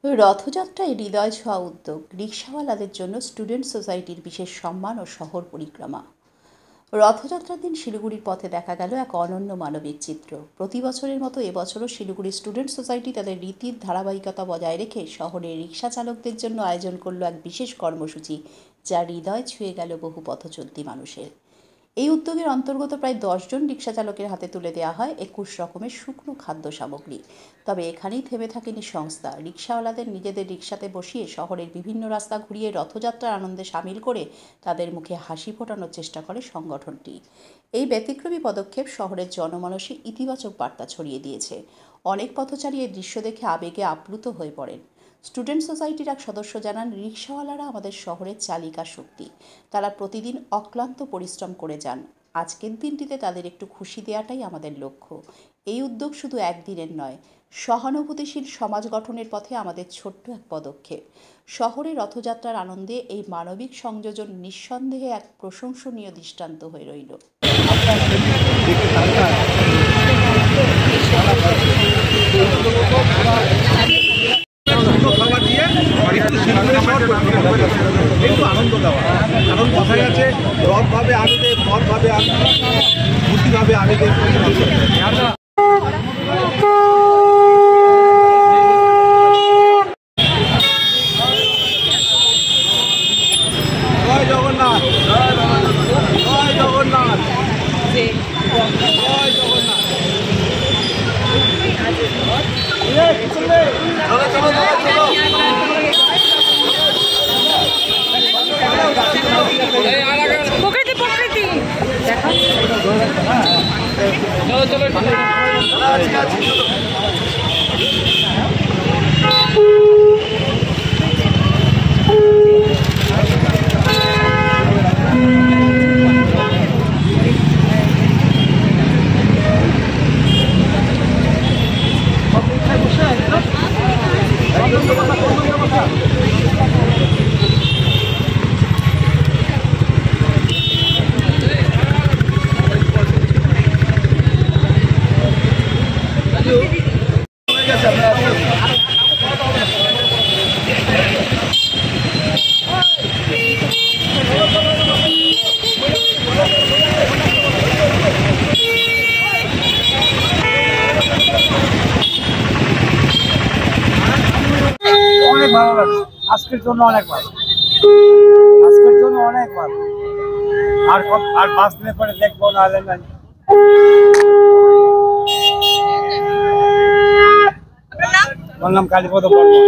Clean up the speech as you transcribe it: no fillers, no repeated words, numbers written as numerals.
রথযাত্রায় হৃদয় ছোঁয়া উদ্যোগ, রিকশাওয়ালাদের জন্য স্টুডেন্ট সোসাইটির বিশেষ সম্মান ও শহর পরিক্রমা। রথযাত্রার দিন শিলিগুড়ির পথে দেখা গেল এক অনন্য মানবিক চিত্র। প্রতি বছরের মতো এবছরও শিলিগুড়ি স্টুডেন্ট সোসাইটি তাদের রীতির ধারাবাহিকতা বজায় রেখে শহরের রিকশা চালকদের জন্য আয়োজন করলো এক বিশেষ কর্মসূচি, যা হৃদয় ছুঁয়ে গেল বহু পথচলতি মানুষের। এই উদ্যোগের অন্তর্গত প্রায় 10 জন রিকশা চালকের হাতে তুলে দেওয়া হয় 21 রকমের শুকনো খাদ্য সামগ্রী। তবে এখানেই থেমে থাকেনি সংস্থা। রিকশাওয়ালাদের নিজেদের রিকশাতে বসিয়ে শহরের বিভিন্ন রাস্তা ঘুরিয়ে রথযাত্রার আনন্দে সামিল করে তাদের মুখে হাসি ফোটানোর চেষ্টা করে সংগঠনটি। এই ব্যতিক্রমী পদক্ষেপ শহরের জনমানসে ইতিবাচক বার্তা ছড়িয়ে দিয়েছে। অনেক পথচারী এই দৃশ্য দেখে আবেগে আপ্লুত হয়ে পড়েন। স্টুডেন্ট সোসাইটির এক সদস্য জানান, রিকশাওয়ালারা আমাদের শহরের চালিকা শক্তি। তারা প্রতিদিন অক্লান্ত পরিশ্রম করে যান। আজকের দিনটিতে তাদের একটু খুশি দেওয়াটাই আমাদের লক্ষ্য। এই উদ্যোগ শুধু একদিনের নয়, সহানুভূতিশীল সমাজ গঠনের পথে আমাদের ছোট্ট এক পদক্ষেপ। শহরে রথযাত্রার আনন্দে এই মানবিক সংযোজন নিঃসন্দেহে এক প্রশংসনীয় দৃষ্টান্ত হয়ে রইল। একটু আনন্দ দেওয়া, কারণ কথায় আছে রথভাবে আনন্দে, পথভাবে আনন্দে, বুদ্ধিভাবে আনন্দে। জয় জগন্নাথ, জয় জগন্নাথ, জয় জগন্নাথ। প্রকৃতি প্রকৃতি অনেক ভালো লাগছে, আজকের জন্য অনেক ভালো, আজকের জন্য অনেক ভালো। আর 5 দিনের পরে দেখবো, নাহলে নাই। বললাম কালীপদ বর্মন।